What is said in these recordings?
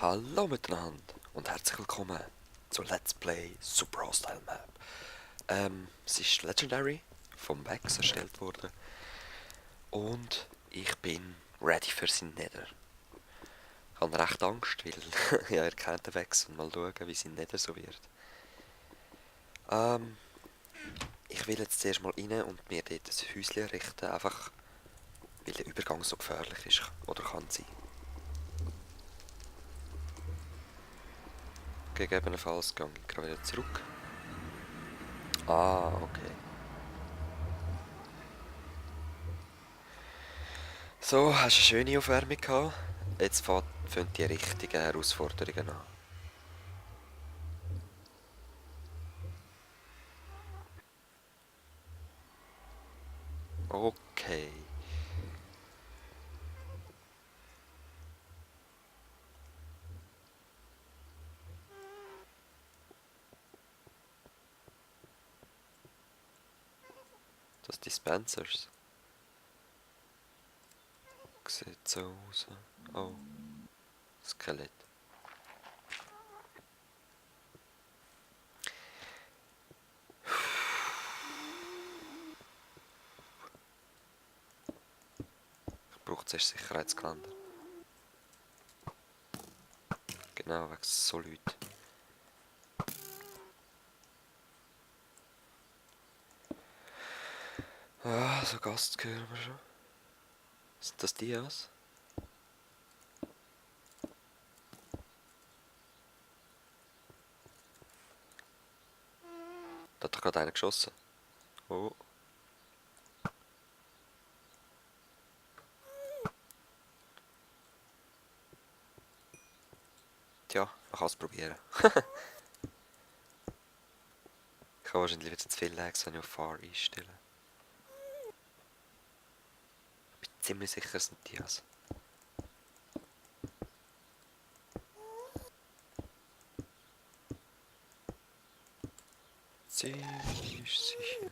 Hallo miteinander und herzlich willkommen zu Let's Play Super Hostile Map. Es ist Legendary vom Vex erstellt worden und ich bin ready für sein Nether. Ich habe recht Angst, weil ja, ihr kennt den Vex und mal schauen, wie sein Nether so wird. Ich will jetzt zuerst mal rein und mir dort ein Häuschen errichten, einfach weil der Übergang so gefährlich ist oder kann sein. Gegebenenfalls gehe ich gerade wieder zurück. Ah, okay. So, hast du eine schöne Aufwärmung gehabt? Jetzt fangen die richtigen Herausforderungen an. Okay. Das Dispensers. Sieht so aus. Oh, Skelett. Ich brauche zuerst Sicherheitskalender. Genau, wegen so Leuten. Ah, so Gast hören wir schon. Sind das Dias? Da hat doch gerade einer geschossen. Oh. Tja, man kann es probieren. Ich kann wahrscheinlich wieder zu viel Lags, wenn ich auf Far einstelle. Ich bin ziemlich sicher, es sind Dias. Ziemlich sicher.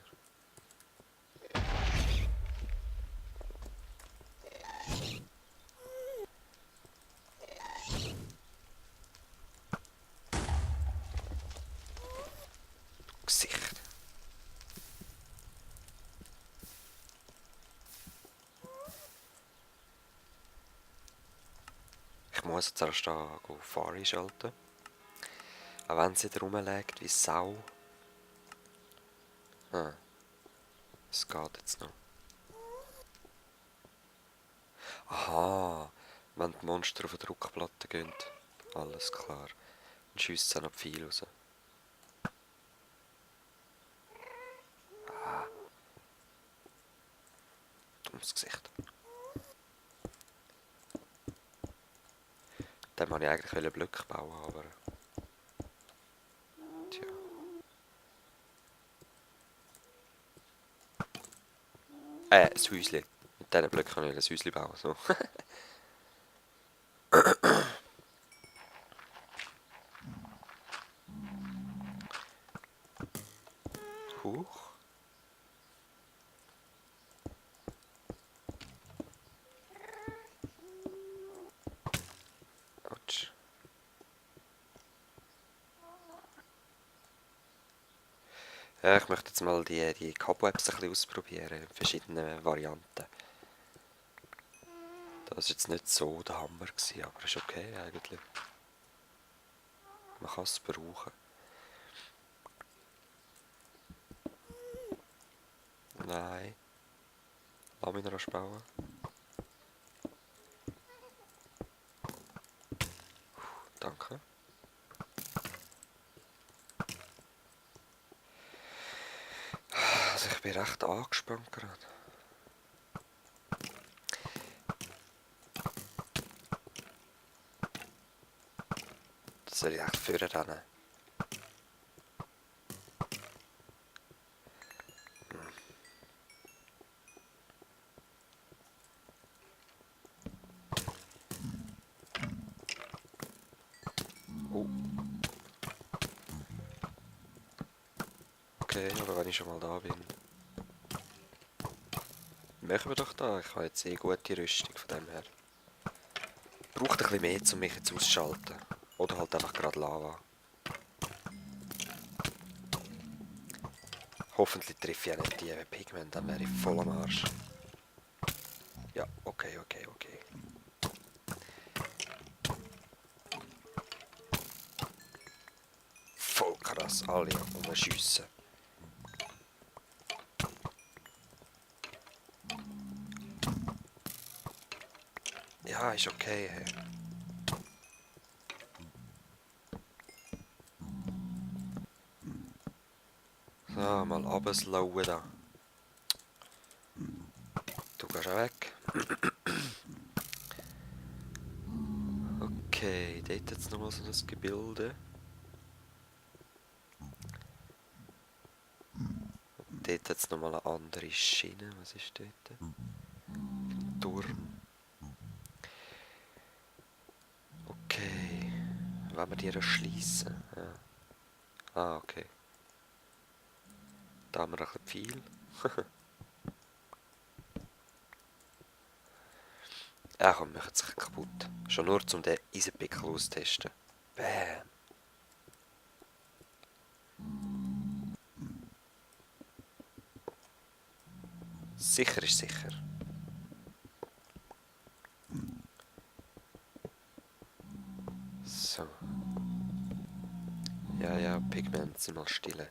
Gesicht. Ich muss jetzt erst auf Far einschalten. Auch wenn sie da rumliegt wie Sau. Ah, es geht jetzt noch. Aha, wenn die Monster auf eine Druckplatte gehen. Alles klar. Dann schiessen sie noch Pfeile raus. Ah, dummes Gesicht. Dann wollte ich eigentlich Blöcke bauen, aber... Tja. Ein Häuschen. Mit diesen Blöcken kann ich ein Häuschen bauen. So. Huch. Autsch. Ja, ich möchte jetzt mal die Cobwebs ein bisschen ausprobieren, in verschiedenen Varianten. Das war jetzt nicht so der Hammer, aber ist okay eigentlich. Man kann es brauchen. Nein. Lass mich noch bauen. Danke. Also ich bin recht angespannt gerade. Das soll ich echt führen rennen. Oh. Okay, aber wenn ich schon mal da bin. Machen wir doch da. Ich habe jetzt eh gute Rüstung von dem her. braucht ein bisschen mehr, um mich jetzt auszuschalten. Oder halt einfach gerade Lava. Hoffentlich treffe ich auch nicht die Pigment, dann wäre ich voll am Arsch. Ja, okay. Voll krass, alle umschiessen. Ja, ist okay. Hey. So, mal runterslowen da. Du gehst auch weg. Okay, dort jetzt nochmal so ein Gebilde. Dort jetzt nochmal eine andere Schiene. Was ist dort? Ein Turm. Okay. Wollen wir die erschliessen? Ja. Ah, okay. Da haben wir ein bisschen viel. Ja, komm, wir machen es kaputt. Schon nur, um den Eisenpickel auszutesten. Bam. Sicher ist sicher. So. Ja, Pigment, sind mal still.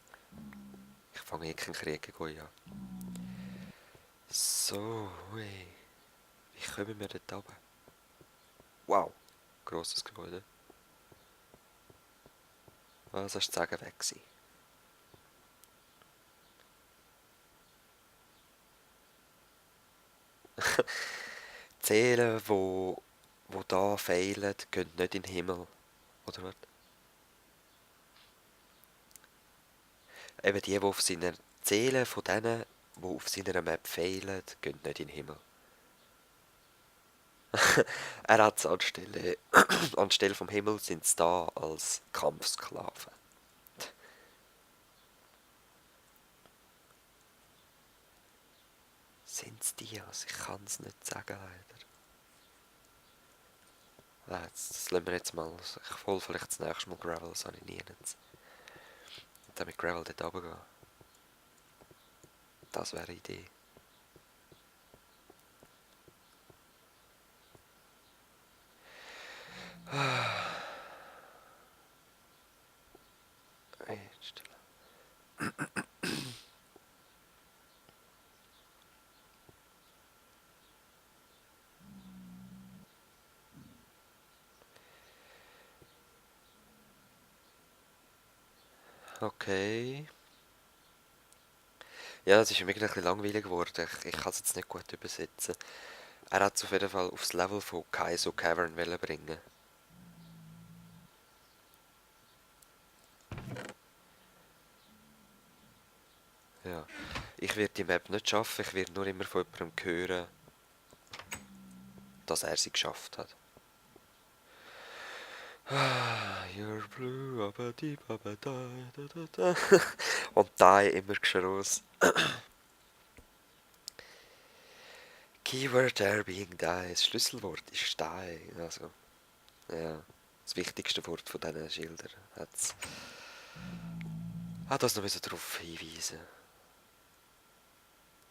Ich fange eh keinen Krieg gegen an. So, hui. Wie kommen wir dort runter? Wow, grosses Gebäude. Was hast du zu sagen, weg gewesen? Die Seelen, die da fehlen, gehen nicht in den Himmel. Oder was? Eben die auf seiner Seelen von denen, die auf seiner Map fehlen, gehen nicht in den Himmel. Er hat es anstelle vom Himmel sind sie da als Kampfsklaven. Sind es die? Also ich kann es nicht sagen, leider. Das lassen wir jetzt mal. Ich hole vielleicht das nächste Mal Gravel, das habe ich nie. Und dann mit Gravel dort runtergehen. Das wäre eine Idee. Jetzt. Okay. Ja, es ist mir wirklich ein bisschen langweilig geworden. Ich kann es jetzt nicht gut übersetzen. Er hat es auf jeden Fall aufs Level von Kaizo Cavern bringen. Ja. Ich werde die Map nicht schaffen, ich werde nur immer von jemandem hören, dass er sie geschafft hat. You're blue, aber die, aber da, da, da, da. Und da immer groß. Keyword there being die. Das Schlüsselwort ist die. Also, ja. Das wichtigste Wort von diesen Schildern. Hat das noch darauf hinweisen.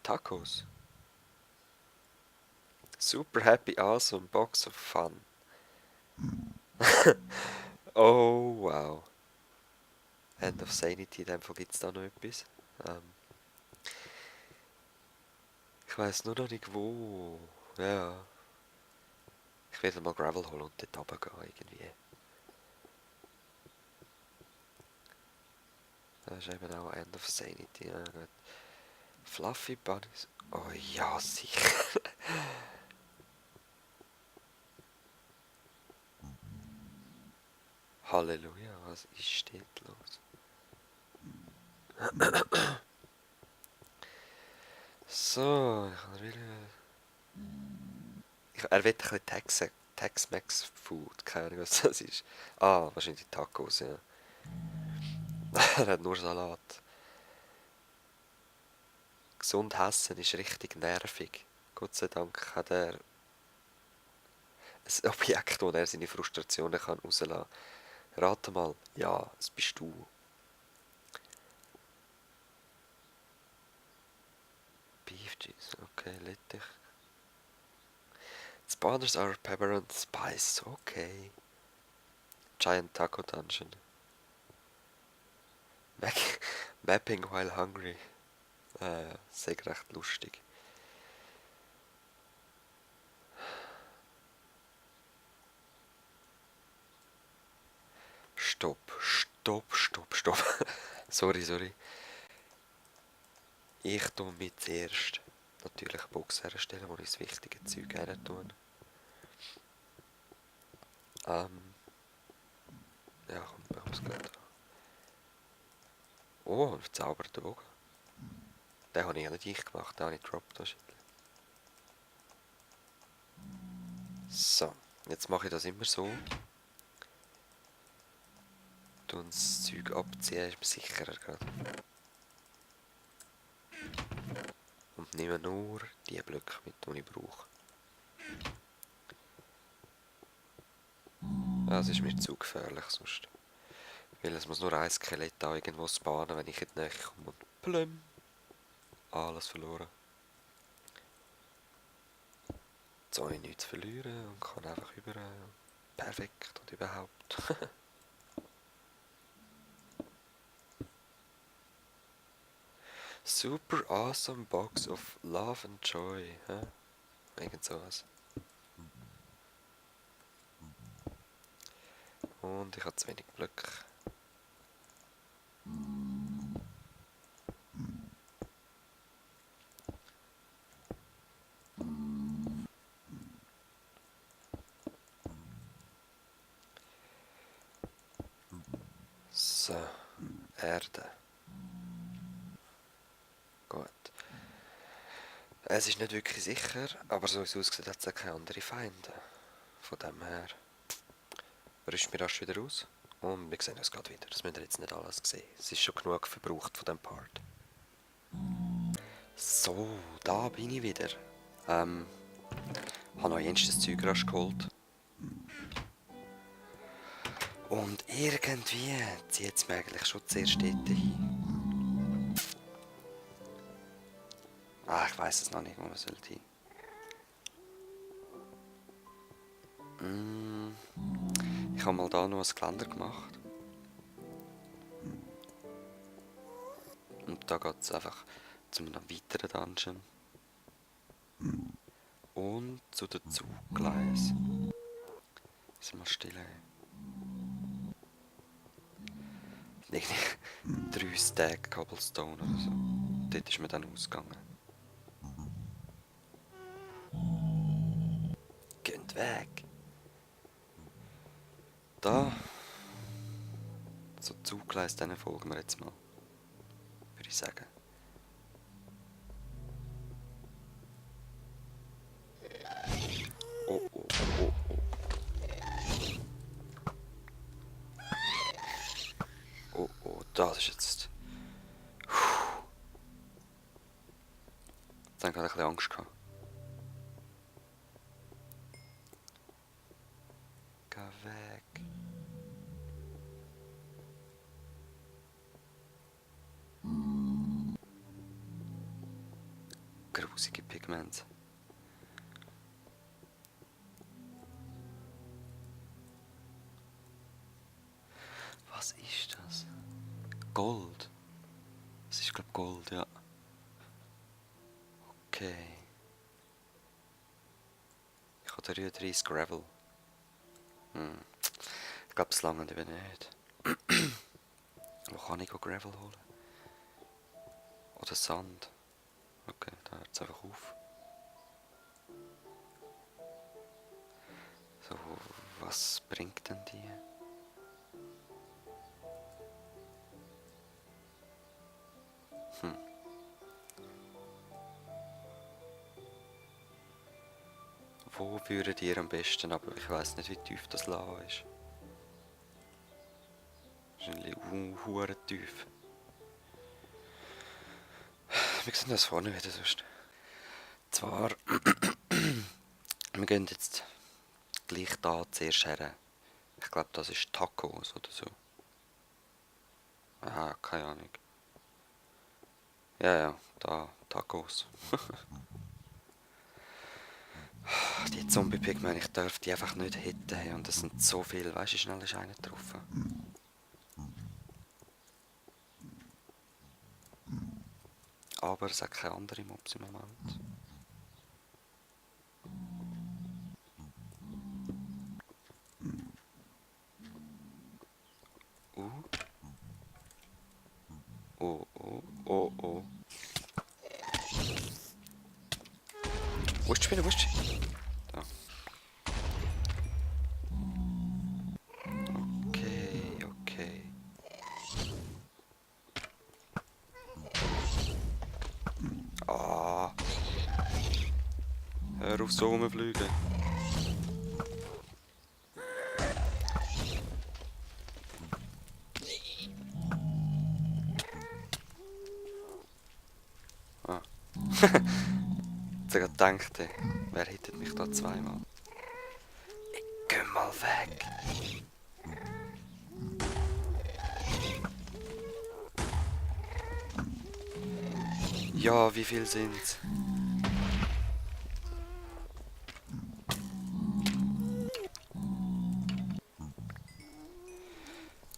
Tacos. Super happy, awesome, box of fun. Oh, wow. End of Sanity, in dem Fall gibt es da noch etwas. Ich weiss nur noch nicht wo. Ja. Ich werde mal Gravel holen und dort runtergehen irgendwie. Das ist eben auch End of Sanity. Ja, gut. Fluffy Bunnies. Oh ja, sicher. Halleluja, was ist dort los? So, ich kann wieder... Er will ein bisschen Tex-Mex Food, keine Ahnung was das ist. Ah, wahrscheinlich Tacos, ja. Er hat nur Salat. Gesund essen ist richtig nervig. Gott sei Dank hat er... Ein Objekt, wo er seine Frustrationen kann rauslassen kann. Rate mal. Ja, es bist du. Beef Cheese, okay, Littich. Spawners are pepper and spice, okay. Giant Taco Dungeon. Mapping while hungry. Sehr recht lustig. Stopp. Sorry. Ich tue mir zuerst natürlich eine Box herstellen, wo ich das wichtige Zeug her tue. Ja, komm, machen wir es gleich. Oh, ein verzauberter Bogen. Den habe ich ja nicht ich gemacht, den habe ich gedroppt wahrscheinlich. So, jetzt mache ich das immer so. Und das Zeug abziehen, ist mir sicherer gerade. Und nehme nur die Blöcke mit, die ich brauche. Das ist mir zu gefährlich sonst. Weil es muss nur ein Skelett da irgendwo spawnen, wenn ich in die Nähe komme. Und plüm. Alles verloren. Jetzt habe ich nichts verlieren und kann einfach über... perfekt und überhaupt. Super awesome box of love and joy. Hä? Irgend sowas. Und ich habe zu wenig Blöcke. So, Erde. Gut. Es ist nicht wirklich sicher, aber so wie es aussieht, hat es auch keine anderen Feinde. Von dem her rüsten wir rasch wieder aus. Und wir sehen uns gerade wieder. Das müsst ihr jetzt nicht alles sehen. Es ist schon genug verbraucht von diesem Part. So, da bin ich wieder. Habe noch jenstes Zeug rasch geholt. Und irgendwie zieht es mir eigentlich schon zuerst dort hin. Ich weiss es noch nicht, wo man sollte hin. Ich habe mal da noch ein Geländer gemacht. Und da geht es einfach zu einem weiteren Dungeon. Und zu den Zuggleisen. Ist mal still. Irgendwie 3 Stack Cobblestone oder so. Dort ist mir dann ausgegangen. Geht weg! Da. So Zuggleis, denen folgen wir jetzt mal. Würde ich sagen. Oh. Oh, das ist jetzt... Jetzt habe ich gerade ein bisschen Angst gehabt. Geh weg. Grusige Pigmente. Was ist das? Gold. Das ist, glaube ich, Gold, ja. Okay. Ich habe 33 Gravel. Ich glaube, es lange eben nicht. Wo kann ich Gravel holen? Oder Sand? Okay, da hört es einfach auf. So, was bringt denn die? Wo würdet ihr am besten, aber ich weiss nicht, wie tief das Lava ist. Wahrscheinlich hure tief. Wir sehen das vorne wieder sonst. Zwar, wir gehen jetzt gleich da zuerst her. Ich glaube, das ist Tacos oder so. Aha, keine Ahnung. Ja, ja, da, Tacos. Die Zombie-Pigmen, ich darf die einfach nicht hitten. Hey, und das sind so viele. Weißt du, wie schnell ist einer getroffen? Aber es hat keine andere Mobs im Moment. Uh. Oh, oh, oh, oh. Wo ist die Spinne? Wo ist die? Da. Okay, okay. Ah. Hör auf so rumfliegen. Ah. Jetzt habe ich gedacht, ey, wer hittet mich da zweimal? Ich geh mal weg. Ja, wie viel sind's?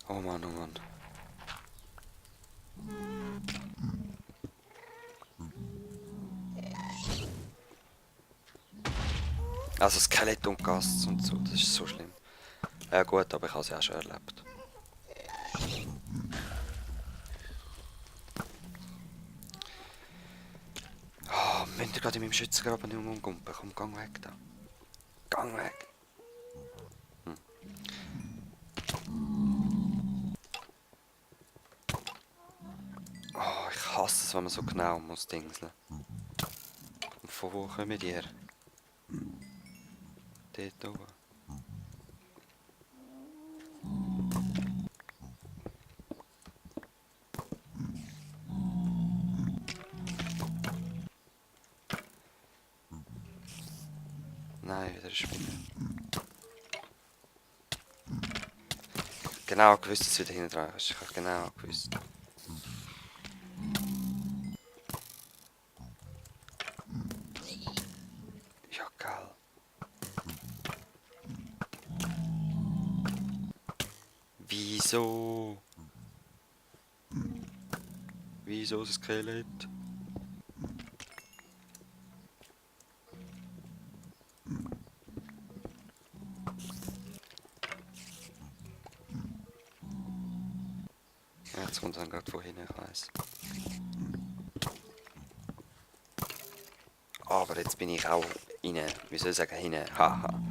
Oh Mann, oh Mann. Also Skelett und Gast und so, das ist so schlimm. Ja gut, aber ich habe es ja auch schon erlebt. Oh, müsst ihr gerade in meinem Schützengraben nicht umgumpen? Komm, gang weg da. Gang weg. Oh, ich hasse es, wenn man so genau muss dingseln. Und von wo kommen die her? Dort oben. Nein, wieder eine Spinne. Genau gewusst, dass es wieder hinten dran ist. Ich habe genau gewusst. Ja, geil. Wieso? Wieso das Skelett? Ja, jetzt kommt dann gerade von hinten, ich weiss. Aber jetzt bin ich auch rein. Wie soll ich sagen, hinten? Haha.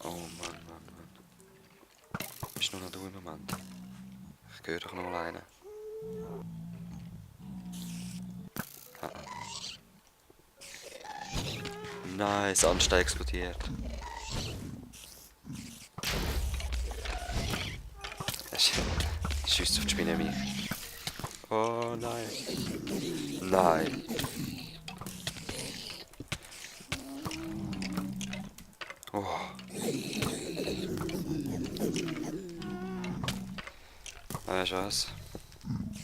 Oh Mann, Mann, Mann. Bist du noch du im Moment? Ich höre doch noch mal einen. Nein, das Anstein explodiert. Es schießt auf die Spinne mich. Oh nein. Nein. Oh. Weißt du was?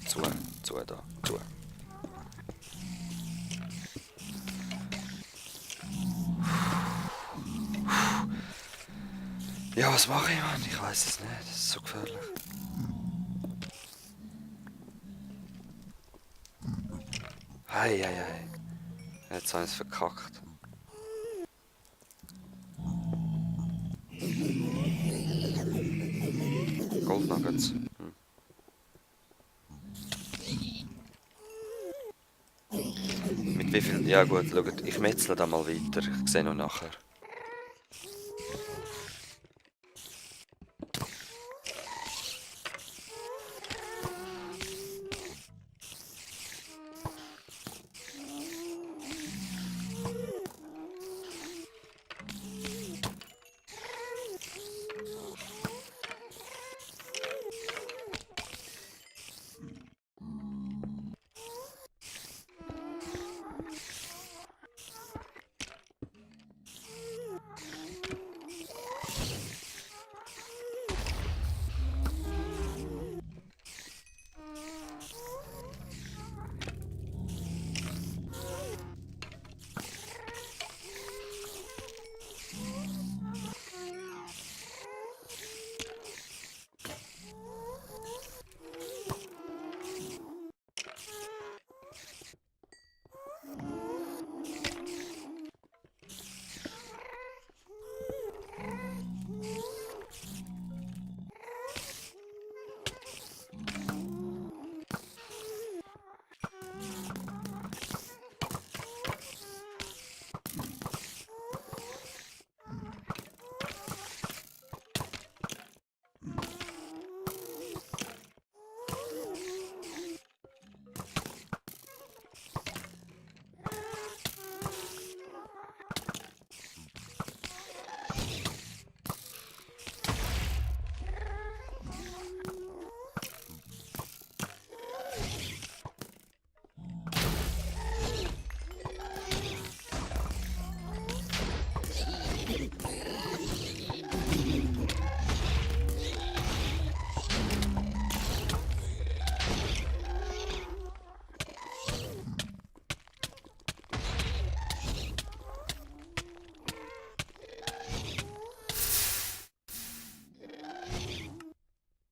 Zu da, zu. Ja, was mache ich, Mann? Ich weiß es nicht. Das ist so gefährlich. Hei, hei, hei. Jetzt haben sie es verkackt. Goldnuggets. Mit wie viel? Ja gut, schaut, ich metzle da mal weiter. Ich sehe noch nachher.